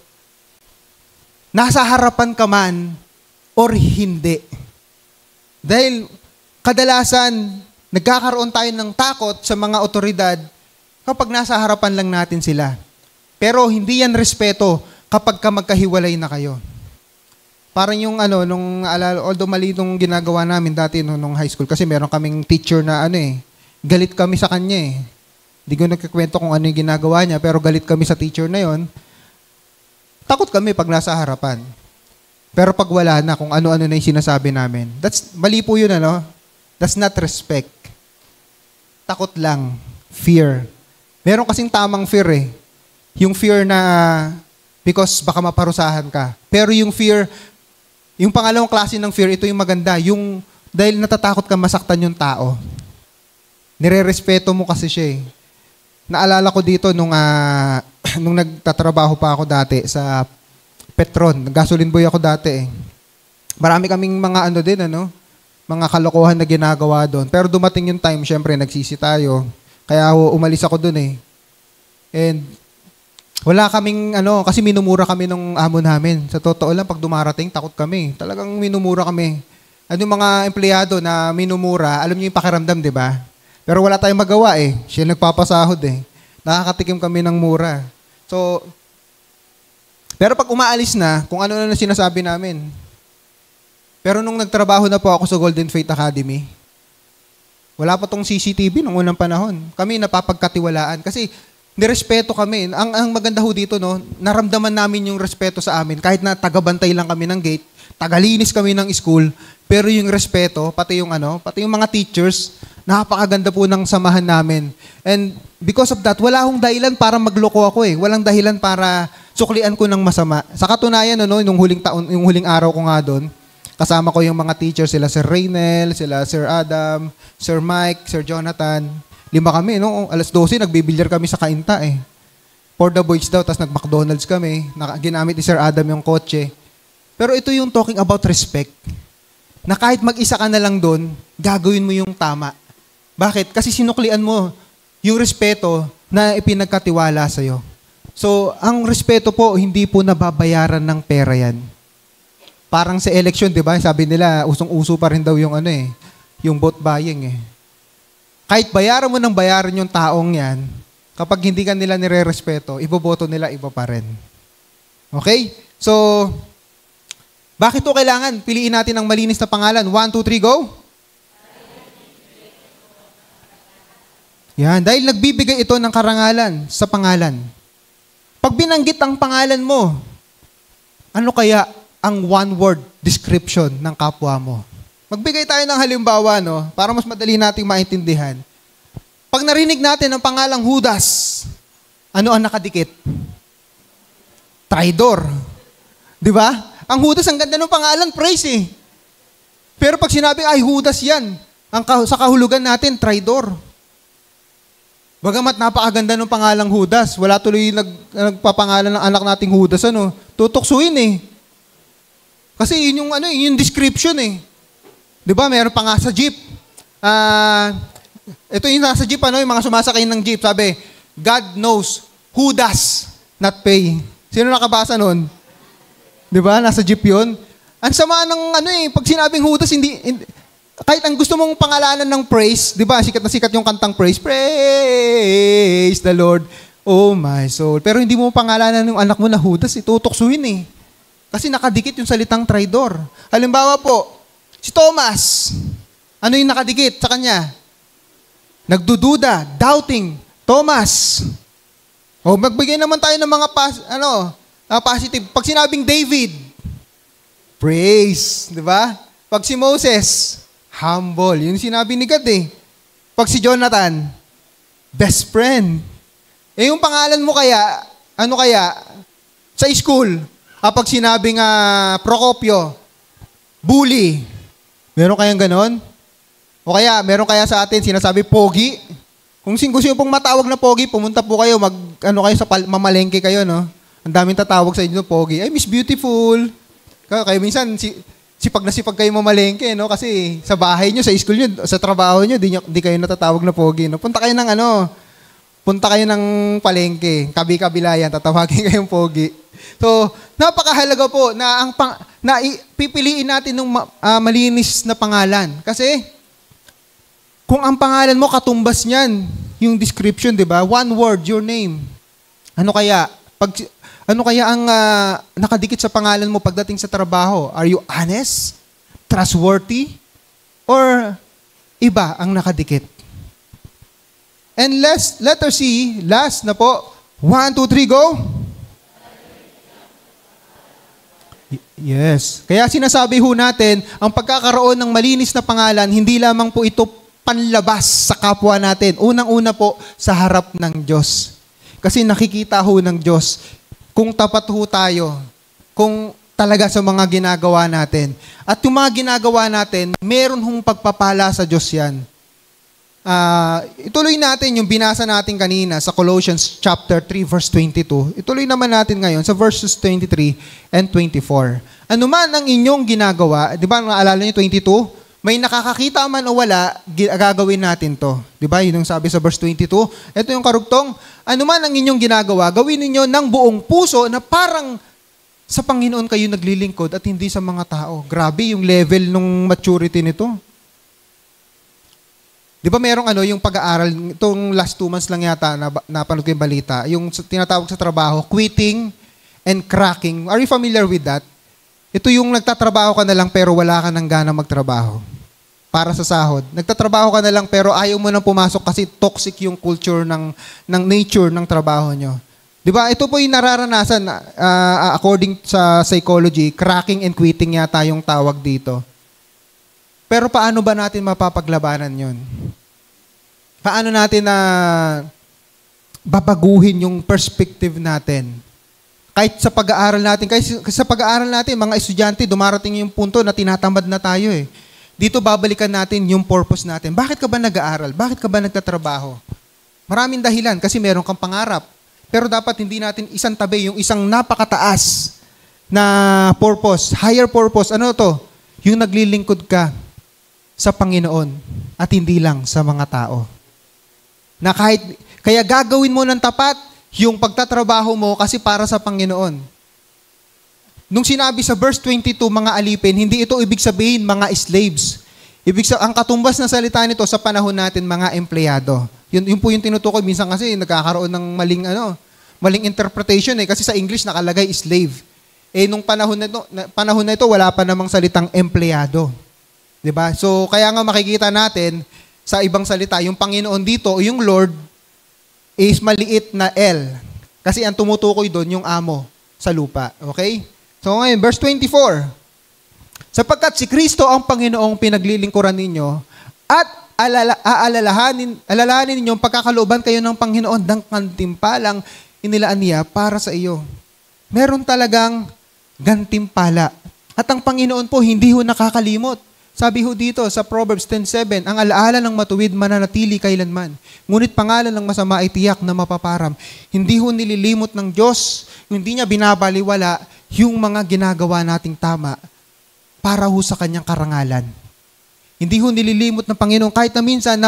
nasa harapan ka man or hindi. Dahil kadalasan, nagkakaroon tayo ng takot sa mga otoridad kapag nasa harapan lang natin sila. Pero hindi yan respeto kapag ka magkahiwalay na kayo. Parang yung although mali nung ginagawa namin dati nung high school, kasi meron kaming teacher na galit kami sa kanya . Hindi ko nagkikwento kung ano yung ginagawa niya, pero galit kami sa teacher na yon. Takot kami pag nasa harapan. Pero pag wala na, kung ano-ano na yung sinasabi namin, mali po yun, That's not respect. Takot lang. Fear. Meron kasing tamang fear . Yung fear na because baka maparusahan ka. Pero yung fear, yung pangalawang klase ng fear, ito yung maganda. Yung dahil natatakot ka masaktan yung tao. Nire-respeto mo kasi siya . Naalala ko dito nung nagtatrabaho pa ako dati sa Petron. Gasoline boy ako dati . Marami kaming mga mga kalokohan na ginagawa doon. Pero dumating yung time, syempre, nagsisi tayo. Kaya umalis ako doon . And wala kaming, kasi minumura kami ng amo namin. Sa totoo lang, pag dumarating, takot kami. Talagang minumura kami. Yung mga empleyado na minumura, alam niyo yung pakiramdam, di ba? Pero wala tayong magawa . Siya nagpapasahod . Nakakatikim kami ng mura. So, pero pag umaalis na, kung ano na sinasabi namin. Pero nung nagtrabaho na po ako sa Golden Faith Academy, wala pa tong CCTV nung unang panahon. Kami napapagkatiwalaan kasi nirespeto kami. Ang maganda ho dito, naramdaman namin yung respeto sa amin. Kahit na tagabantay lang kami ng gate, tagalinis kami ng school, pero yung respeto, pati yung mga teachers, napakaganda po ng samahan namin. And because of that, wala akong dahilan para magloko ako . Walang dahilan para suklian ko ng masama. Sa katunayan, yung huling araw ko nga doon, kasama ko yung mga teachers, sila Sir Raynel, sila Sir Adam, Sir Mike, Sir Jonathan. 5 kami, alas 12, nagbibilyar kami sa Kainta . For the boys daw, tapos nag-McDonald's kami. Ginamit ni Sir Adam yung kotse. Pero ito yung talking about respect. Na kahit mag-isa ka na lang doon, gagawin mo yung tama. Bakit? Kasi sinuklian mo yung respeto na ipinagkatiwala sa'yo. So, ang respeto po, hindi po nababayaran ng pera yan. Parang sa election, di ba? Sabi nila, usong-uso pa rin daw yung yung vote buying . Kahit bayaran mo ng bayaran yung taong yan, kapag hindi ka nila nire-respeto, iboboto nila iba pa rin. Okay? So, bakit ito kailangan? Piliin natin ang malinis na pangalan. 1, 2, 3, go! Yan. Dahil nagbibigay ito ng karangalan sa pangalan. Pag binanggit ang pangalan mo, ano kaya ang one-word description ng kapwa mo? Magbigay tayo ng halimbawa, para mas madali nating maintindihan. Pag narinig natin ang pangalang Judas, ano ang nakadikit? Traidor. Di ba? Ang Judas, ang ganda ng pangalan, praise . Pero pag sinabi, ay Judas yan, sa kahulugan natin, traidor. Bagamat napakaganda ng pangalang Judas, wala tuloy nagpapangalan ng anak nating Judas, tutuksuin . Kasi yun yung description . Di ba? Meron pa nga sa jeep. Ito yung nasa jeep, yung mga sumasakay ng jeep. Sabi, God knows who does not pay. Sino nakabasa nun? Di ba? Nasa jeep yun. Ang sama ng pag sinabing Judas, hindi kahit ang gusto mong pangalanan ng praise, di ba? Sikat na sikat yung kantang praise. Praise the Lord, oh my soul. Pero hindi mo pangalanan yung anak mo na Judas, tutuksuin . Kasi nakadikit yung salitang traidor. Halimbawa po, si Thomas, ano yung nakadikit sa kanya? Nagdududa, doubting, Thomas. O magbigay naman tayo ng mga positive. Pag sinabing David, praise, di ba? Pag si Moses, humble. Yun sinabi ni God . Pag si Jonathan, Best friend. Eh yung pangalan mo kaya, ano kaya, sa school, kapag sinabing Procopio, bully, meron kayang ganon? O kaya, meron kaya sa atin sinasabi Pogi? Kung gusto nyo pong matawag na Pogi, pumunta po kayo, kayo sa mamalengke kayo, no? Ang daming tatawag sa inyo, Pogi. Ay, Miss Beautiful. Kayo minsan, sipag na sipag kayo mamalengke, no? Kasi sa bahay nyo, sa school nyo, sa trabaho nyo, di kayo natatawag na Pogi, no? Punta kayo ng palengke, kabi-kabilayan, tatawagin kayong Pogi. So, napakahalaga po na pipiliin natin ng malinis na pangalan. Kasi, kung ang pangalan mo katumbas niyan, yung description, di ba? One word, your name. Ano kaya ang nakadikit sa pangalan mo pagdating sa trabaho? Are you honest? Trustworthy? Or iba ang nakadikit? And letter C, last na po. 1, 2, 3, go. Yes. Kaya sinasabi ho natin, ang pagkakaroon ng malinis na pangalan, hindi lamang po ito panlabas sa kapwa natin. Unang-una po sa harap ng Diyos. Kasi nakikita ho ng Diyos kung tapat ho tayo, kung talaga sa mga ginagawa natin. At yung mga ginagawa natin, meron hong pagpapala sa Diyos yan. Ituloy natin yung binasa natin kanina sa Colossians chapter 3 verse 22. Ituloy naman natin ngayon sa verses 23 and 24. Ano man ang inyong ginagawa, di ba naalala niyo 22? May nakakakita man o wala, gagawin natin to. Di ba? Yun ang sabi sa verse 22. Ito yung karugtong, ano man ang inyong ginagawa, gawin ninyo ng buong puso na parang sa Panginoon kayo naglilingkod at hindi sa mga tao. Grabe yung level ng maturity nito. Di ba merong yung pag-aaral, itong last 2 months lang yata napanood ko yung balita, yung tinatawag sa trabaho, quitting and cracking. Are you familiar with that? Ito yung nagtatrabaho ka na lang pero wala ka nang gana magtrabaho para sa sahod. Nagtatrabaho ka na lang pero ayaw mo nang pumasok kasi toxic yung culture ng nature ng trabaho nyo. Di ba? Ito po yung nararanasan according sa psychology, cracking and quitting yata yung tawag dito. Pero paano ba natin mapapaglabanan yun? Paano natin babaguhin yung perspective natin? Kahit sa pag-aaral natin, mga estudyante, dumarating yung punto na tinatamad na tayo eh. Dito babalikan natin yung purpose natin. Bakit ka ba nag-aaral? Bakit ka ba nagtatrabaho? Maraming dahilan kasi meron kang pangarap. Pero dapat hindi natin isang tabi yung isang napakataas na purpose, higher purpose. Ano to? Yung naglilingkod ka sa Panginoon at hindi lang sa mga tao. Kaya gagawin mo ng tapat yung pagtatrabaho mo kasi para sa Panginoon. Nung sinabi sa verse 22, mga alipin, hindi ito ibig sabihin mga slaves. Ang katumbas na salita nito sa panahon natin, mga empleyado. Yun po yung tinutukoy. Minsan kasi nagkakaroon ng maling interpretation kasi sa English nakalagay slave. Nung panahon na ito, wala pa namang salitang empleyado. Diba? So, kaya nga makikita natin sa ibang salita, yung Panginoon dito, o yung Lord, is maliit na L. Kasi ang tumutukoy doon, yung amo sa lupa. Okay? So, ngayon, verse 24. Sapagkat si Kristo ang Panginoong pinaglilingkuran ninyo at alalahanin ninyo ang pagkakalooban kayo ng Panginoon ng kantimpalang inilaan niya para sa iyo. Meron talagang gantimpala. At ang Panginoon po, hindi ho nakakalimot. Sabi ho dito sa Proverbs 10:7, ang alaala ng matuwid mananatili kailanman. Ngunit pangalan ng masama ay tiyak na mapaparam. Hindi ho nililimot ng Diyos, hindi niya binabaliwala yung mga ginagawa nating tama para ho sa kanyang karangalan. Hindi ho nililimot ng Panginoon kahit na minsan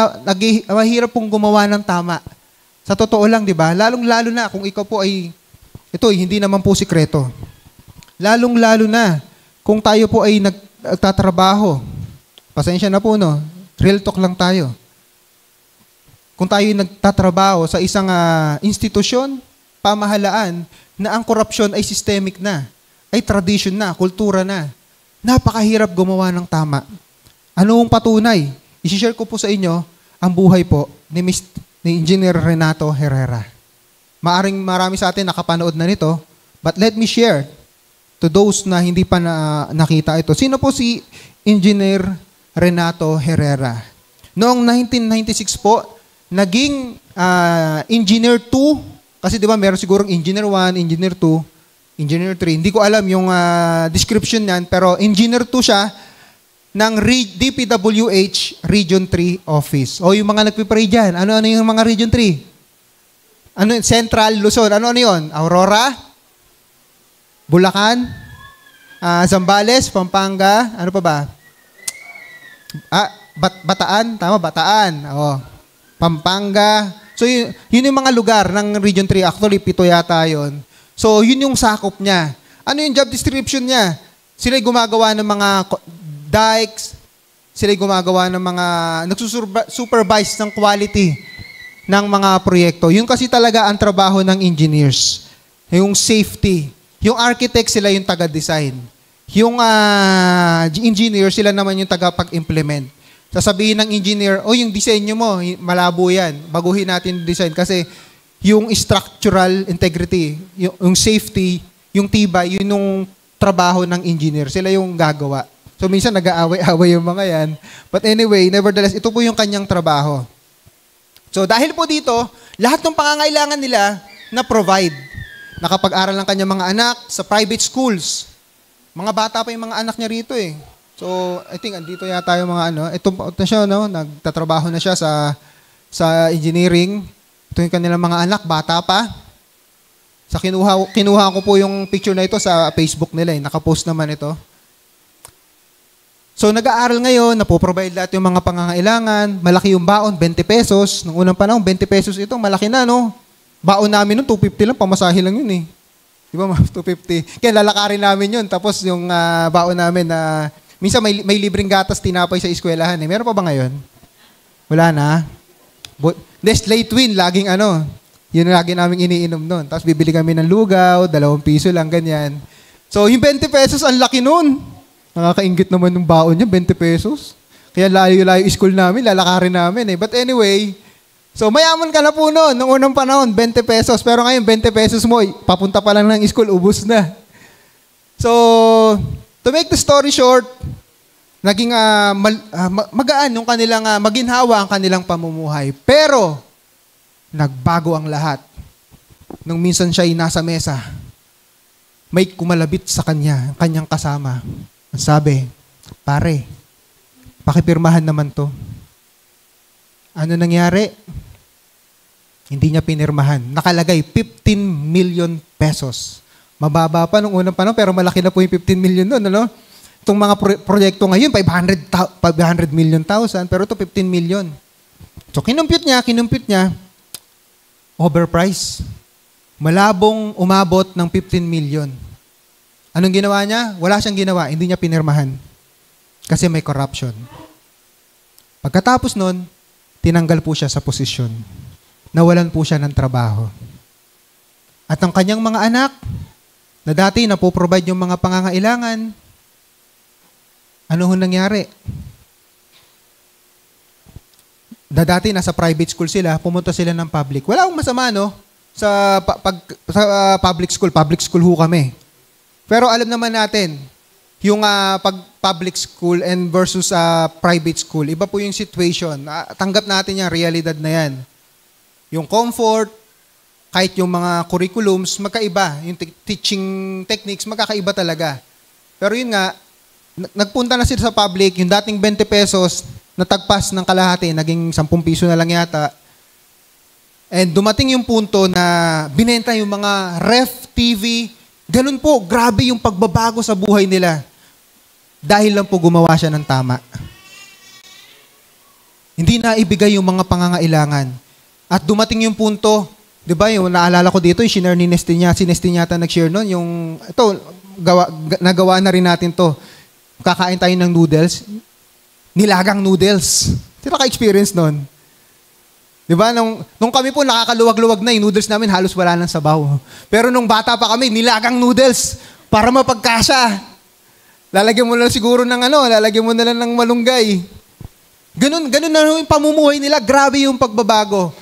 mahirap pong gumawa ng tama. Sa totoo lang, di ba? Lalong-lalo na kung ikaw po ay, hindi naman po sikreto. Lalong-lalo na kung tayo po ay nagtatrabaho. Pasensya na po, no? Real talk lang tayo. Kung tayo nagtatrabaho sa isang institusyon, pamahalaan, na ang korupsyon ay systemic na, ay tradition na, kultura na, napakahirap gumawa ng tama. Anong patunay? I-share ko po sa inyo ang buhay po ni Engineer Renato Herrera. Maaring marami sa atin nakapanood na nito, but let me share to those na hindi pa nakita ito. Sino po si Engineer Renato Herrera? Noong 1996 po, naging engineer 2, kasi di ba meron sigurong engineer 1, engineer 2, engineer 3. Hindi ko alam yung description niyan, pero engineer 2 siya ng DPWH Region 3 Office. O yung mga nagpipray dyan, ano yung mga Region 3? Ano, Central, Luzon, ano yun? Aurora, Bulacan, Zambales, Pampanga, ano pa ba? Bataan, tama, Bataan. Pampanga. So, yun yung mga lugar ng Region 3. Actually, 7 yata yun. So, yun yung sakop niya. Ano yung job description niya? Sila gumagawa ng mga dikes, sila gumagawa ng mga, nagsusupervise ng quality ng mga proyekto. Yun kasi talaga ang trabaho ng engineers. Yung safety. Yung architect, sila yung taga-design. Yung engineer, sila naman yung tagapag-implement. Sasabihin ng engineer, yung disenyo mo, malabo yan. Baguhin natin yung design. Kasi yung structural integrity, yung safety, yung tibay, yun yung trabaho ng engineer. Sila yung gagawa. So minsan nag-aaway-aaway yung mga yan. But anyway, nevertheless, ito po yung kanyang trabaho. So dahil po dito, lahat ng pangangailangan nila na-provide. Nakapag-aral ng kanyang mga anak sa private schools. Mga bata pa yung mga anak niya rito eh. So, I think andito yata yung mga ito na siya, nagtatrabaho na siya sa engineering. Ito yung kanilang mga anak, bata pa. Kinuha ko po yung picture na ito sa Facebook nila eh. Nakapost naman ito. So, nag-aaral ngayon, napoprovide lahat yung mga pangangailangan. Malaki yung baon, 20 pesos. Nung unang panahon, 20 pesos ito, malaki na, no? Baon namin nung 250 lang, pamasahe lang yun eh. Di ba, 250? Kaya lalakarin namin yun. Tapos yung baon namin na minsan may libreng gatas tinapay sa eskwelahan eh. Meron pa ba ngayon? Wala na. Nestle Twin, laging yun lagi namin iniinom nun. Tapos bibili kami ng lugaw, 2 piso lang, ganyan. So yung 20 pesos, ang laki nun. Nakakaingit naman yung baon niya, 20 pesos. Kaya layo-layo school namin, lalakarin namin eh. But anyway, so mayaman ka na po noon, nung unang panahon, 20 pesos. Pero ngayon, 20 pesos mo, papunta pa lang ng school, ubus na. So, to make the story short, naging magaan yung kanilang, maginhawa ang kanilang pamumuhay. Pero, nagbago ang lahat. Nung minsan siya ay nasa mesa, may kumalabit sa kanya, ang kanyang kasama. Ang sabi, pare, pakipirmahan naman to. Ano nangyari? Hindi niya pinirmahan. Nakalagay, 15 million pesos. Mababa pa nung unang panahon, pero malaki na po yung 15 million nun, ano? Itong mga proyekto ngayon, 500 million thousand, pero ito 15 million. So, kinumpute niya, overpriced. Malabong umabot ng 15 million. Anong ginawa niya? Wala siyang ginawa, hindi niya pinirmahan. Kasi may corruption. Pagkatapos nun, tinanggal po siya sa posisyon. Nawalan po siya ng trabaho. At ang kanyang mga anak, na dati napoprovide yung mga pangangailangan, ano ho nangyari? Dati nasa private school sila, pumunta sila ng public. Wala akong masama, no? Sa public school ho kami. Pero alam naman natin, yung pag-public school and versus private school, iba po yung situation. Tanggap natin yung realidad na yan. Yung comfort, kahit yung mga curriculums, magkaiba. Yung teaching techniques, magkakaiba talaga. Pero yun nga, nagpunta na sila sa public, yung dating 20 pesos, natagpas ng kalahati, naging 10 piso na lang yata. And dumating yung punto na binenta yung mga ref, TV, ganun po, grabe yung pagbabago sa buhay nila. Dahil lang po gumawa siya ng tama. Hindi na ibigay yung mga pangangailangan. At dumating yung punto, di ba, yung naalala ko dito, yung sinare ni Nestin niya, si Nestin yata nag-share nun, yung, ito, nagawa na rin natin to. Kakain tayo ng noodles, nilagang noodles. Sino ka-experience nun? Di ba? Nung kami po nakakaluwag-luwag na, yung noodles namin halos wala ng sabaw. Pero nung bata pa kami, nilagang noodles para mapagkasya. Lalagyan mo na siguro ng lalagyan mo na lang ng malunggay. Ganun na yung pamumuhay nila. Grabe yung pagbabago.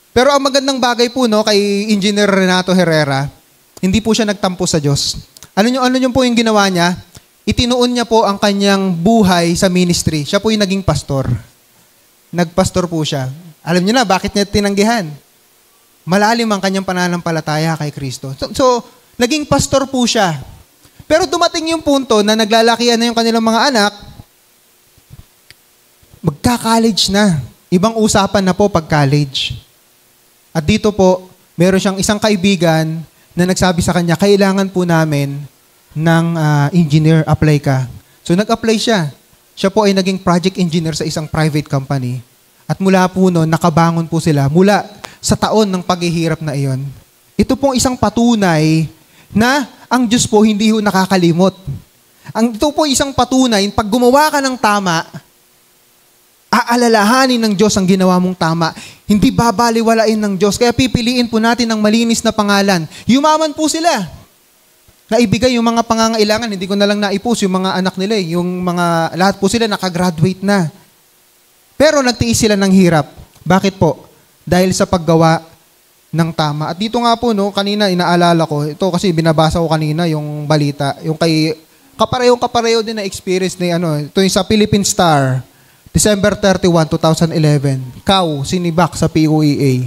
Pero ang magandang bagay po kay Engineer Renato Herrera, hindi po siya nagtampo sa Diyos. Ano nyo po yung ginawa niya? Itinuon niya po ang kanyang buhay sa ministry. Siya po yung naging pastor. Nagpastor po siya. Alam niyo na, bakit niya tinanggihan? Malalim ang kanyang pananampalataya kay Kristo. So, naging pastor po siya. Pero dumating yung punto na naglalakihan na yung kanilang mga anak, magka-college na. Ibang usapan na po pag college. At dito po, meron siyang isang kaibigan na nagsabi sa kanya, kailangan po namin ng engineer, apply ka. So nag-apply siya. Siya po ay naging project engineer sa isang private company. At mula po noon, nakabangon po sila mula sa taon ng paghihirap na iyon. Ito pong isang patunay na ang Diyos po hindi ho nakakalimot. Ito po isang patunay, pag gumawa ka ng tama, aalalahanin ng Diyos ang ginawa mong tama. Hindi babaliwalain ng Diyos. Kaya pipiliin po natin ang malinis na pangalan. Yumaman po sila. Naibigay yung mga pangangailangan. Hindi ko na lang naipos yung mga anak nila. Yung mga, lahat po sila nakagraduate na. Pero nagtiis sila ng hirap. Bakit po? Dahil sa paggawa ng tama. At dito nga po, no, kanina inaalala ko, ito kasi binabasa ko kanina yung balita, yung kay, kapareho din na experience na ito yung sa Philippine Star, December 31, 2011, Kao, sinibak sa POEA.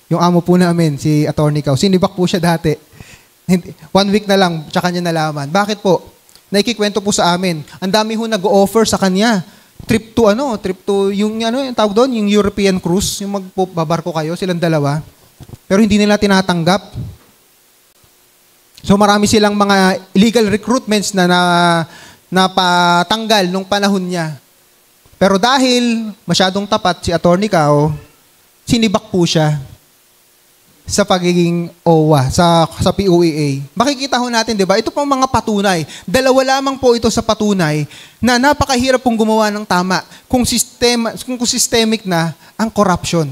Yung amo po namin, si Attorney Kao, sinibak po siya dati. 1 week na lang, tsaka niya nalaman. Bakit po? Naikikwento po sa amin. Ang dami ho nag-offer sa kanya. Trip to yung tawag doon, yung European cruise, yung magbabarko kayo, silang dalawa. Pero hindi nila tinatanggap. So marami silang mga illegal recruitments na napatanggal nung panahon niya. Pero dahil masyadong tapat si Attorney Kao, sinibak po siya sa pagiging OWA, sa POEA. Makikita ho natin, di ba? Ito pong mga patunay. Dalawa lamang po ito sa patunay na napakahirap pong gumawa ng tama kung systemic na ang corruption.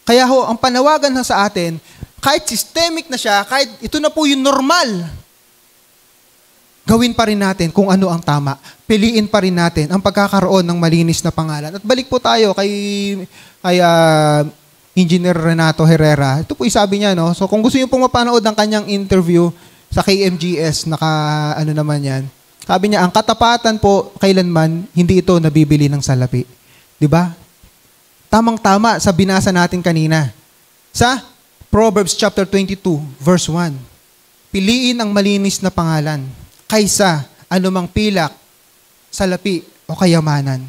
Kaya ho, ang panawagan na sa atin, kahit systemic na siya, kahit ito na po yung normal, gawin pa rin natin kung ano ang tama. Piliin pa rin natin ang pagkakaroon ng malinis na pangalan. At balik po tayo kay Engineer Renato Herrera. Ito po sabi niya, no? So kung gusto niyo pong mapanood ng kanyang interview sa KMGS, naman yan. Sabi niya, ang katapatan po kailanman, hindi ito nabibili ng salapi. 'Di ba? Tamang-tama sa binasa natin kanina. Sa Proverbs chapter 22, verse 1. Piliin ang malinis na pangalan kaysa anumang pilak, salapi o kayamanan.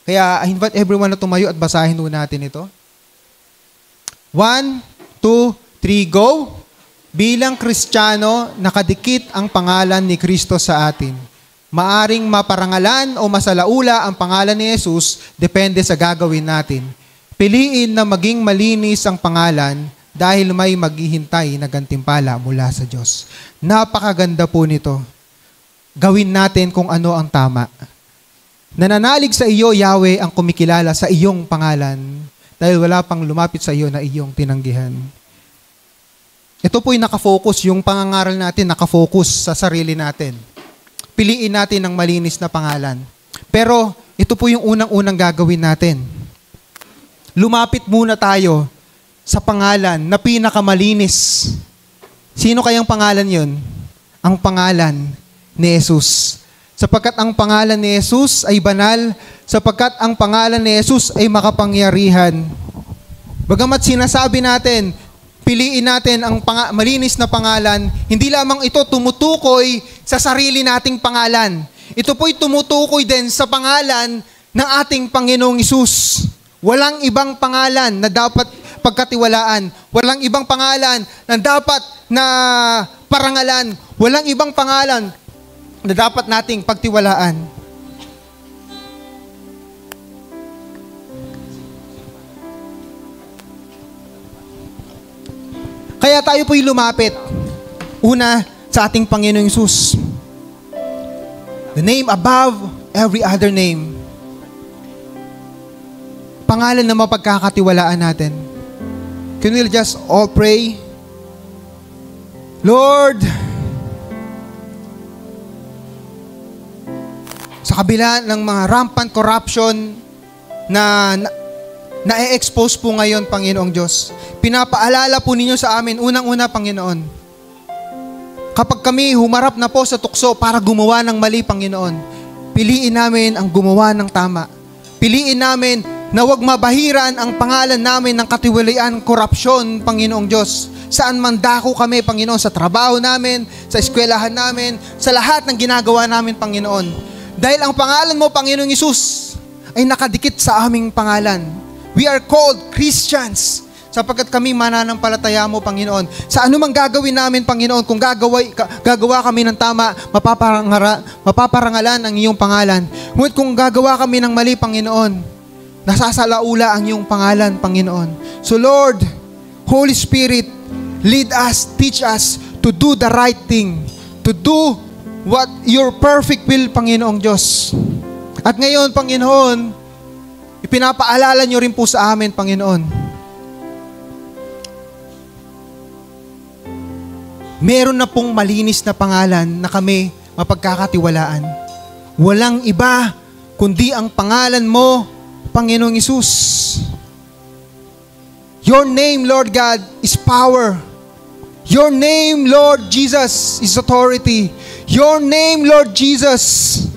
Kaya I invite everyone na tumayo at basahin po natin ito. 1, 2, 3, go! Bilang Kristiyano, nakadikit ang pangalan ni Kristo sa atin. Maaring maparangalan o masalaula ang pangalan ni Jesus, depende sa gagawin natin. Piliin na maging malinis ang pangalan dahil may maghihintay na gantimpala mula sa Diyos. Napakaganda po nito. Gawin natin kung ano ang tama. Nananalig sa iyo, Yahweh, ang kumikilala sa iyong pangalan dahil wala pang lumapit sa iyo na iyong tinanggihan. Ito po'y nakafocus, yung pangangaral natin nakafocus sa sarili natin. Piliin natin ang malinis na pangalan. Pero ito po yung unang-unang gagawin natin. Lumapit muna tayo sa pangalan na pinakamalinis. Sino kayang pangalan yun? Ang pangalan ni Jesus. Sapagkat ang pangalan ni Jesus ay banal, sapagkat ang pangalan ni Jesus ay makapangyarihan. Bagamat sinasabi natin, piliin natin ang malinis na pangalan, hindi lamang ito tumutukoy sa sarili nating pangalan. Ito po'y tumutukoy din sa pangalan ng ating Panginoong Hesus. Walang ibang pangalan na dapat pagkatiwalaan. Walang ibang pangalan na dapat na parangalan. Walang ibang pangalan na dapat nating pagtiwalaan. Kaya tayo po'y lumapit. Una, sa ating Panginoong Hesus. The name above every other name. Pangalan na mapagkakatiwalaan natin. Can we just all pray? Lord, sa kabila ng mga rampant corruption na na-expose po ngayon, Panginoong Diyos, pinapaalala po ninyo sa amin, unang-una, Panginoon, kapag kami humarap na po sa tukso para gumawa ng mali, Panginoon, piliin namin ang gumawa ng tama. Piliin namin na wag mabahiran ang pangalan namin ng katiwalian, korupsyon, Panginoong Diyos. Saan man dako kami, Panginoon, sa trabaho namin, sa eskwelahan namin, sa lahat ng ginagawa namin, Panginoon. Dahil ang pangalan mo, Panginoong Hesus, ay nakadikit sa aming pangalan. We are called Christians sapagkat kami mananampalataya mo, Panginoon. Sa anumang gagawin namin, Panginoon, kung gagawa kami ng tama, mapaparangalan ang iyong pangalan. Ngunit kung gagawa kami ng mali, Panginoon, nasasalaula ang iyong pangalan, Panginoon. So Lord, Holy Spirit, lead us, teach us to do the right thing, to do what your perfect will, Panginoong Diyos. At ngayon, Panginoon, ipinapaalala niyo rin po sa amin, Panginoon, meron na pong malinis na pangalan na kami mapagkakatiwalaan. Walang iba kundi ang pangalan mo, Panginoong Hesus. Your name, Lord God, is power. Your name, Lord Jesus, is authority. Your name, Lord Jesus,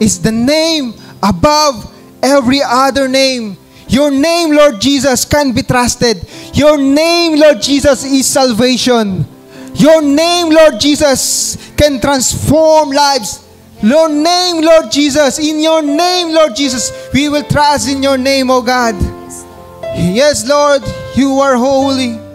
is the name above every other name. Your name, Lord Jesus, can be trusted. Your name, Lord Jesus, is salvation. Your name, Lord Jesus, can transform lives. Your name, Lord Jesus, in your name, Lord Jesus, we will trust in your name, O God. Yes, Lord, you are holy.